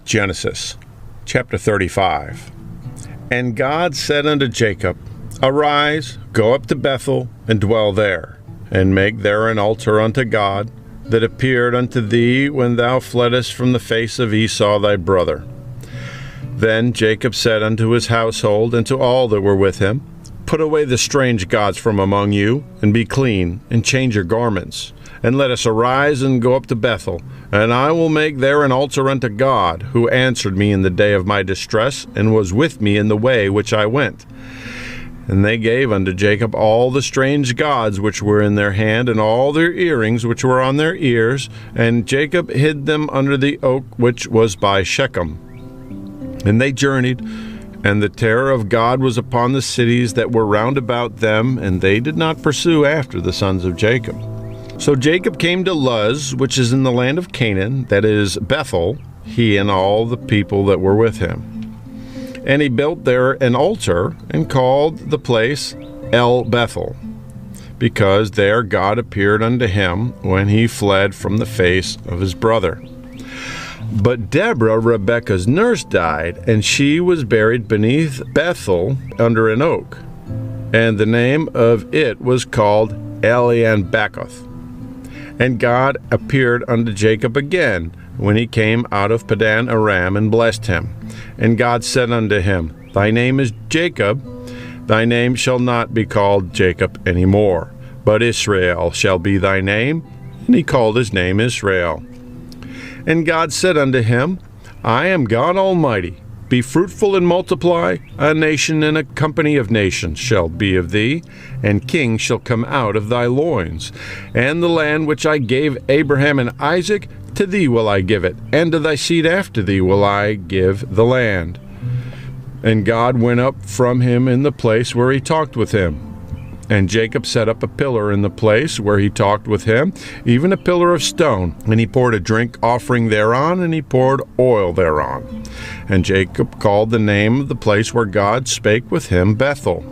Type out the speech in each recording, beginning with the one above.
Genesis chapter 35. And God said unto Jacob, Arise, go up to Bethel, and dwell there, and make there an altar unto God, that appeared unto thee when thou fleddest from the face of Esau thy brother. Then Jacob said unto his household, and to all that were with him, Put away the strange gods from among you, and be clean, and change your garments. And let us arise and go up to Bethel, and I will make there an altar unto God, who answered me in the day of my distress, and was with me in the way which I went. And they gave unto Jacob all the strange gods which were in their hand, and all their earrings which were on their ears, and Jacob hid them under the oak which was by Shechem. And they journeyed, and the terror of God was upon the cities that were round about them, and they did not pursue after the sons of Jacob. So Jacob came to Luz, which is in the land of Canaan, that is Bethel, he and all the people that were with him. And he built there an altar, and called the place Elbethel, because there God appeared unto him when he fled from the face of his brother. But Deborah Rebekah's nurse died, and she was buried beneath Bethel under an oak, and the name of it was called Allonbachuth. And God appeared unto Jacob again, when he came out of Padan Aram, and blessed him. And God said unto him, Thy name is Jacob, thy name shall not be called Jacob any more, but Israel shall be thy name. And he called his name Israel. And God said unto him, I am God Almighty. Be fruitful and multiply. A nation and a company of nations shall be of thee, and kings shall come out of thy loins. And the land which I gave Abraham and Isaac, to thee will I give it, and to thy seed after thee will I give the land. And God went up from him in the place where he talked with him. And Jacob set up a pillar in the place where he talked with him, even a pillar of stone. And he poured a drink offering thereon, and he poured oil thereon. And Jacob called the name of the place where God spake with him Bethel.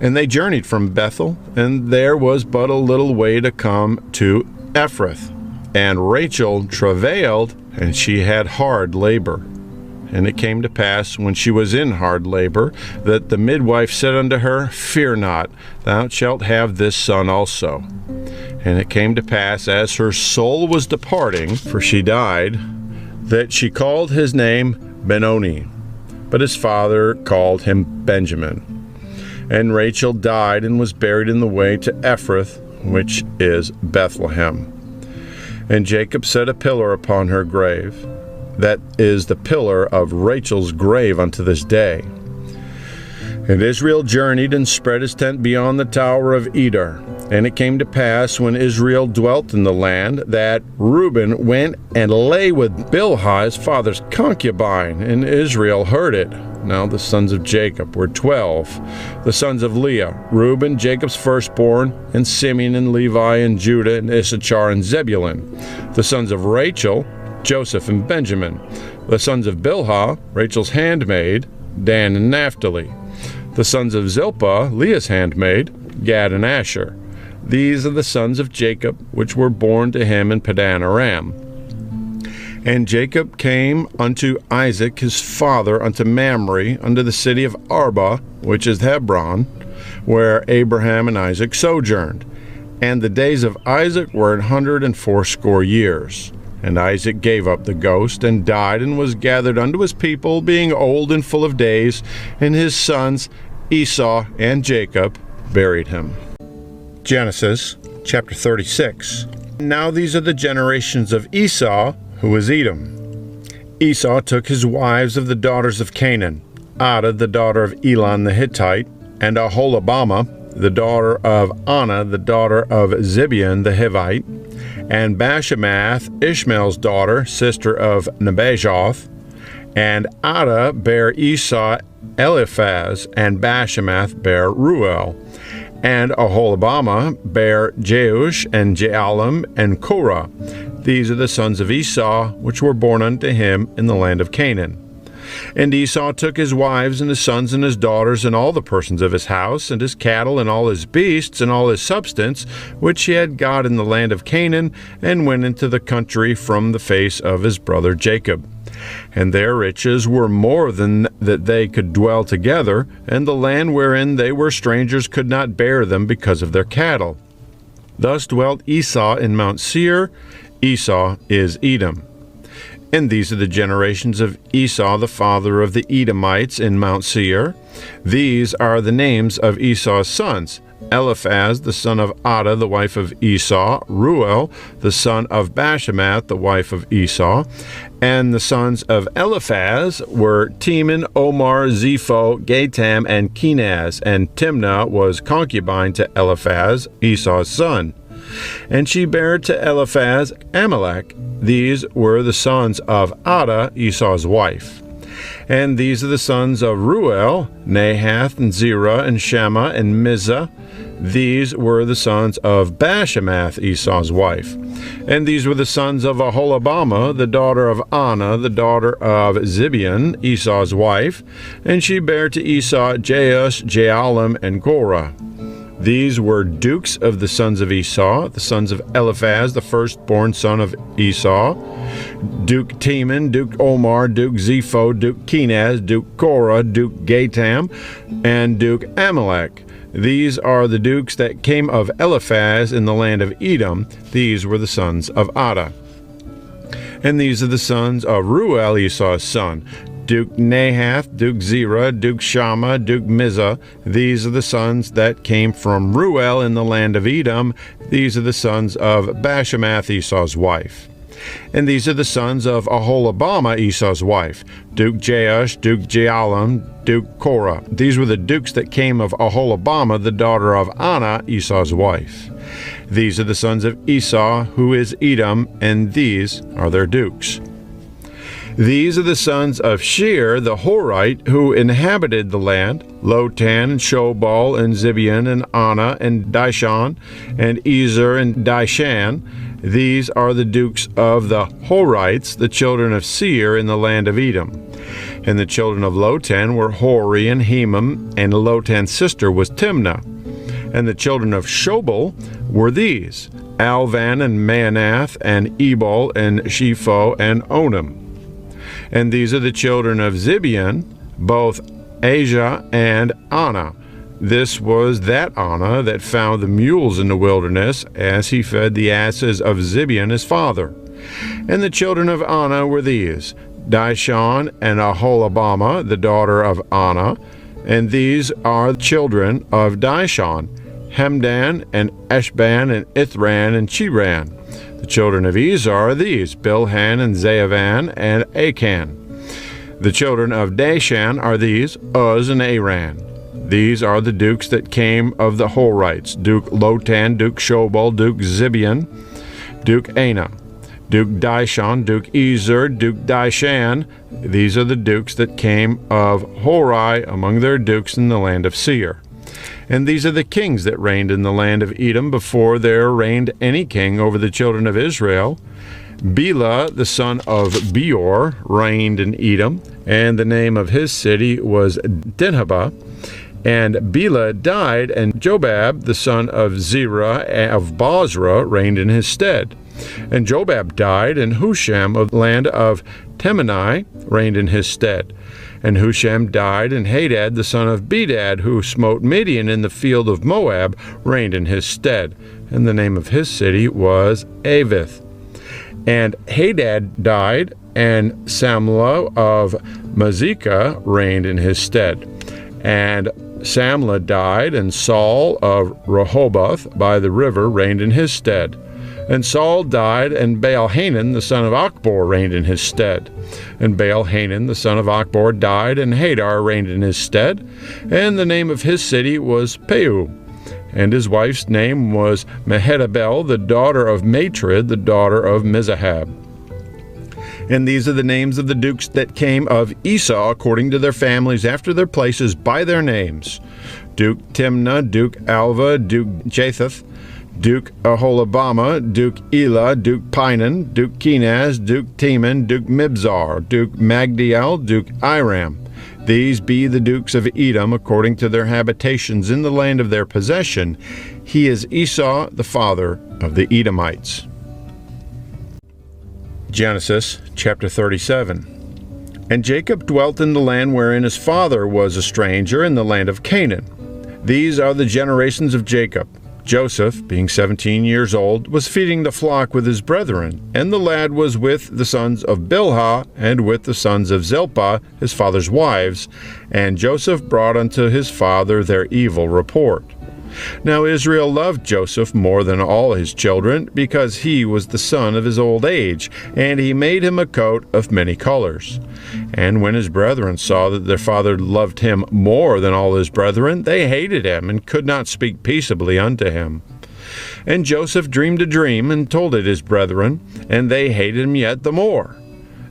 And they journeyed from Bethel, and there was but a little way to come to Ephrath. And Rachel travailed, and she had hard labor. And it came to pass, when she was in hard labor, that the midwife said unto her, Fear not, thou shalt have this son also. And it came to pass, as her soul was departing, for she died, that she called his name Benoni, but his father called him Benjamin. And Rachel died, and was buried in the way to Ephrath, which is Bethlehem. And Jacob set a pillar upon her grave. That is the pillar of Rachel's grave unto this day. And Israel journeyed and spread his tent beyond the tower of Eder. And it came to pass, when Israel dwelt in the land, that Reuben went and lay with Bilhah his father's concubine, and Israel heard it. Now the sons of Jacob were 12. The sons of Leah, Reuben, Jacob's firstborn, and Simeon, and Levi, and Judah, and Issachar, and Zebulun. The sons of Rachel, Joseph and Benjamin. The sons of Bilhah, Rachel's handmaid, Dan and Naphtali. The sons of Zilpah, Leah's handmaid, Gad and Asher. These are the sons of Jacob, which were born to him in Padan Aram. And Jacob came unto Isaac his father unto Mamre, unto the city of Arba, which is Hebron, where Abraham and Isaac sojourned. And the days of Isaac were 180 years. And Isaac gave up the ghost, and died, and was gathered unto his people, being old and full of days, and his sons Esau and Jacob buried him. Genesis chapter 36. Now these are the generations of Esau, who was Edom. Esau took his wives of the daughters of Canaan, Adah the daughter of Elon the Hittite, and Aholibamah the daughter of Anna the daughter of Zibeon the Hivite, and Bashemath, Ishmael's daughter, sister of Nebajoth. And Adah bare Esau Eliphaz, and Bashemath bare Ruel. And Aholibamah bare Jeush, and Jaalam, and Korah. These are the sons of Esau, which were born unto him in the land of Canaan. And Esau took his wives and his sons and his daughters and all the persons of his house and his cattle and all his beasts and all his substance, which he had got in the land of Canaan, and went into the country from the face of his brother Jacob. And their riches were more than that they could dwell together, and the land wherein they were strangers could not bear them because of their cattle. Thus dwelt Esau in Mount Seir. Esau is Edom. And these are the generations of Esau, the father of the Edomites, in Mount Seir. These are the names of Esau's sons: Eliphaz, the son of Adah, the wife of Esau; Reuel, the son of Bashemath, the wife of Esau. And the sons of Eliphaz were Teman, Omar, Zepho, Gatam, and Kenaz. And Timnah was concubine to Eliphaz, Esau's son. And she bare to Eliphaz Amalek. These were the sons of Adah, Esau's wife. And these are the sons of Reuel, Nahath, and Zerah, and Shammah, and Mizah. These were the sons of Bashemath, Esau's wife. And these were the sons of Aholibamah, the daughter of Anah, the daughter of Zibeon, Esau's wife. And she bare to Esau Jeush, Jaalam, and Korah. These were dukes of the sons of Esau, the sons of Eliphaz, the firstborn son of Esau: Duke Teman, Duke Omar, Duke Zepho, Duke Kenaz, Duke Korah, Duke Gatam, and Duke Amalek. These are the dukes that came of Eliphaz in the land of Edom. These were the sons of Adah. And these are the sons of Reuel, Esau's son: Duke Nahath, Duke Zerah, Duke Shammah, Duke Mizah. These are the sons that came from Reuel in the land of Edom. These are the sons of Bashemath, Esau's wife. And these are the sons of Aholibamah, Esau's wife: Duke Jeush, Duke Jaalam, Duke Korah. These were the dukes that came of Aholibamah, the daughter of Anah, Esau's wife. These are the sons of Esau, who is Edom, and these are their dukes. These are the sons of Shear the Horite, who inhabited the land: Lotan, and Shobal, and Zibeon, and Anah, and Dishon, and Ezer, and Dishan. These are the dukes of the Horites, the children of Seir in the land of Edom. And the children of Lotan were Hori and Hemam, and Lotan's sister was Timnah. And the children of Shobal were these: Alvan, and Manath, and Ebal, and Shepho, and Onam. And these are the children of Zibeon, both Asia and Anah. This was that Anah that found the mules in the wilderness, as he fed the asses of Zibeon his father. And the children of Anah were these: Dishon and Aholibamah, the daughter of Anah. And these are the children of Dishon: Hemdan, and Eshban, and Ithran, and Chiran. The children of Ezer are these: Bilhan, and Zaavan, and Achan. The children of Dashan are these: Uz and Aran. These are the dukes that came of the Horites: Duke Lotan, Duke Shobal, Duke Zibeon, Duke Anah, Duke Dishon, Duke Ezer, Duke Dishan. These are the dukes that came of Hori among their dukes in the land of Seir. And these are the kings that reigned in the land of Edom before there reigned any king over the children of Israel. Bela, the son of Beor, reigned in Edom, and the name of his city was Dinhabah. And Bela died, and Jobab, the son of Zerah of Bozrah, reigned in his stead. And Jobab died, and Husham of the land of Temani reigned in his stead. And Husham died, and Hadad, the son of Bedad, who smote Midian in the field of Moab, reigned in his stead. And the name of his city was Avith. And Hadad died, and Samlah of Mazekah reigned in his stead. And Samlah died, and Saul of Rehoboth by the river reigned in his stead. And Saul died, and Baal-Hanan, the son of Achbor, reigned in his stead. And Baal-Hanan, the son of Achbor, died, and Hadar reigned in his stead. And the name of his city was Peu. And his wife's name was Mehetabel, the daughter of Matred, the daughter of Mizahab. And these are the names of the dukes that came of Esau according to their families after their places by their names: Duke Timnah, Duke Alva, Duke Japheth, Duke Aholibamah, Duke Elah, Duke Pinan, Duke Kenaz, Duke Teman, Duke Mibzar, Duke Magdiel, Duke Iram. These be the dukes of Edom according to their habitations in the land of their possession. He is Esau, the father of the Edomites. Genesis chapter 37. And Jacob dwelt in the land wherein his father was a stranger, in the land of Canaan. These are the generations of Jacob. Joseph, being 17 years old, was feeding the flock with his brethren, and the lad was with the sons of Bilhah, and with the sons of Zilpah, his father's wives. And Joseph brought unto his father their evil report. Now Israel loved Joseph more than all his children, because he was the son of his old age, and he made him a coat of many colors. And when his brethren saw that their father loved him more than all his brethren, they hated him, and could not speak peaceably unto him. And Joseph dreamed a dream, and told it his brethren, and they hated him yet the more.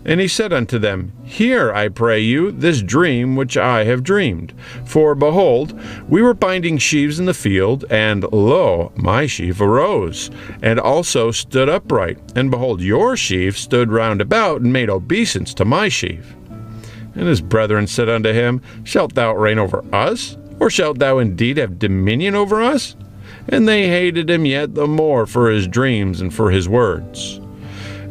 And he said unto them, Hear, I pray you, this dream which I have dreamed. For, behold, we were binding sheaves in the field, and, lo, my sheaf arose, and also stood upright. And, behold, your sheaf stood round about, and made obeisance to my sheaf. And his brethren said unto him, Shalt thou reign over us? Or shalt thou indeed have dominion over us? And they hated him yet the more for his dreams and for his words.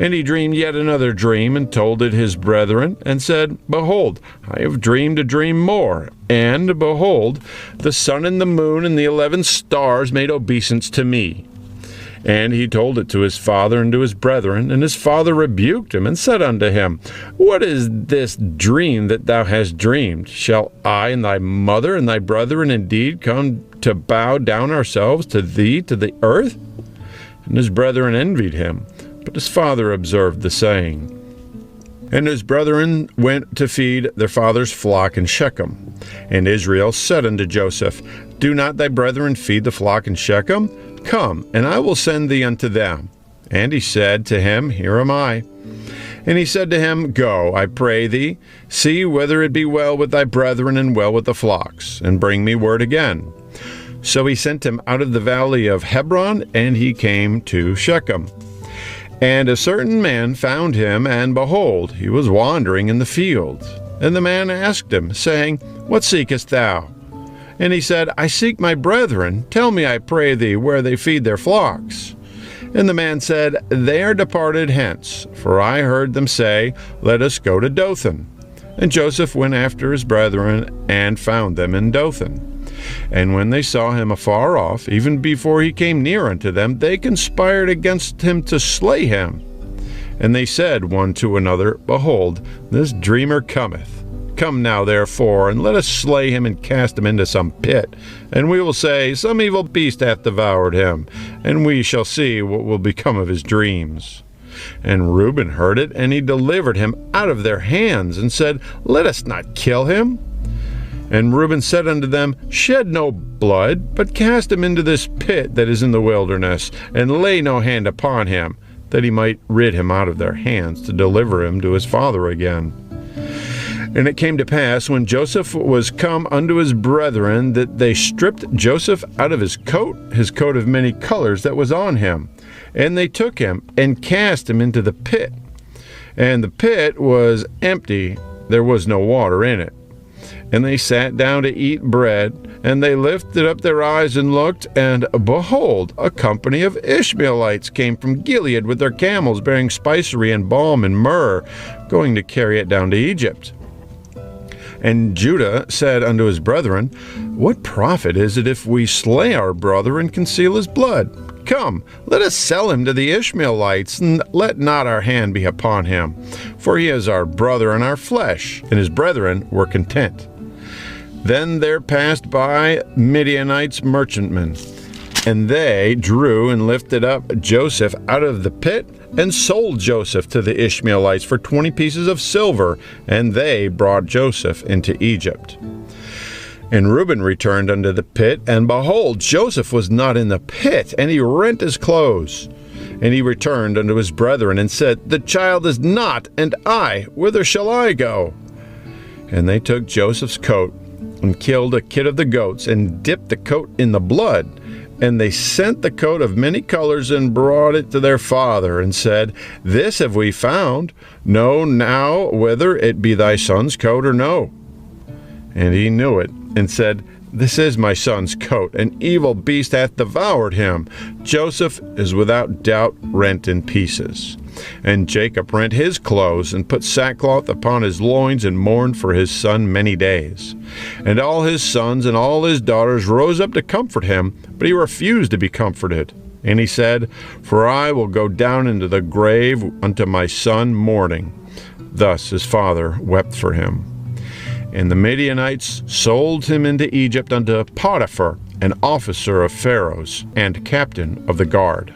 And he dreamed yet another dream, and told it his brethren, and said, Behold, I have dreamed a dream more. And, behold, the sun and the moon and the 11 stars made obeisance to me. And he told it to his father and to his brethren, and his father rebuked him, and said unto him, What is this dream that thou hast dreamed? Shall I and thy mother and thy brethren indeed come to bow down ourselves to thee to the earth? And his brethren envied him. But his father observed the saying. And his brethren went to feed their father's flock in Shechem. And Israel said unto Joseph, Do not thy brethren feed the flock in Shechem? Come, and I will send thee unto them. And he said to him, Here am I. And he said to him, Go, I pray thee, see whether it be well with thy brethren and well with the flocks, and bring me word again. So he sent him out of the valley of Hebron, and he came to Shechem. And a certain man found him, and behold, he was wandering in the field. And the man asked him, saying, What seekest thou? And he said, I seek my brethren. Tell me, I pray thee, where they feed their flocks. And the man said, They are departed hence, for I heard them say, Let us go to Dothan. And Joseph went after his brethren, and found them in Dothan. And when they saw him afar off, even before he came near unto them, they conspired against him to slay him. And they said one to another, Behold, this dreamer cometh. Come now, therefore, and let us slay him and cast him into some pit. And we will say, Some evil beast hath devoured him, and we shall see what will become of his dreams. And Reuben heard it, and he delivered him out of their hands, and said, Let us not kill him. And Reuben said unto them, Shed no blood, but cast him into this pit that is in the wilderness, and lay no hand upon him, that he might rid him out of their hands, to deliver him to his father again. And it came to pass, when Joseph was come unto his brethren, that they stripped Joseph out of his coat of many colors that was on him. And they took him, and cast him into the pit. And the pit was empty, there was no water in it. And they sat down to eat bread, and they lifted up their eyes and looked, and behold, a company of Ishmaelites came from Gilead with their camels, bearing spicery and balm and myrrh, going to carry it down to Egypt. And Judah said unto his brethren, What profit is it if we slay our brother and conceal his blood? Come, let us sell him to the Ishmaelites, and let not our hand be upon him. For he is our brother and our flesh. And his brethren were content. Then there passed by Midianites merchantmen, and they drew and lifted up Joseph out of the pit, and sold Joseph to the Ishmaelites for 20 pieces of silver, and they brought Joseph into Egypt. And Reuben returned unto the pit, and behold, Joseph was not in the pit, and he rent his clothes. And he returned unto his brethren, and said, The child is not, and I, whither shall I go? And they took Joseph's coat, and killed a kid of the goats, and dipped the coat in the blood. And they sent the coat of many colors, and brought it to their father, and said, This have we found. Know now whether it be thy son's coat or no. And he knew it, and said, This is my son's coat. An evil beast hath devoured him. Joseph is without doubt rent in pieces. And Jacob rent his clothes, and put sackcloth upon his loins, and mourned for his son many days. And all his sons and all his daughters rose up to comfort him, but he refused to be comforted. And he said, For I will go down into the grave unto my son mourning. Thus his father wept for him. And the Midianites sold him into Egypt unto Potiphar, an officer of Pharaoh's, and captain of the guard.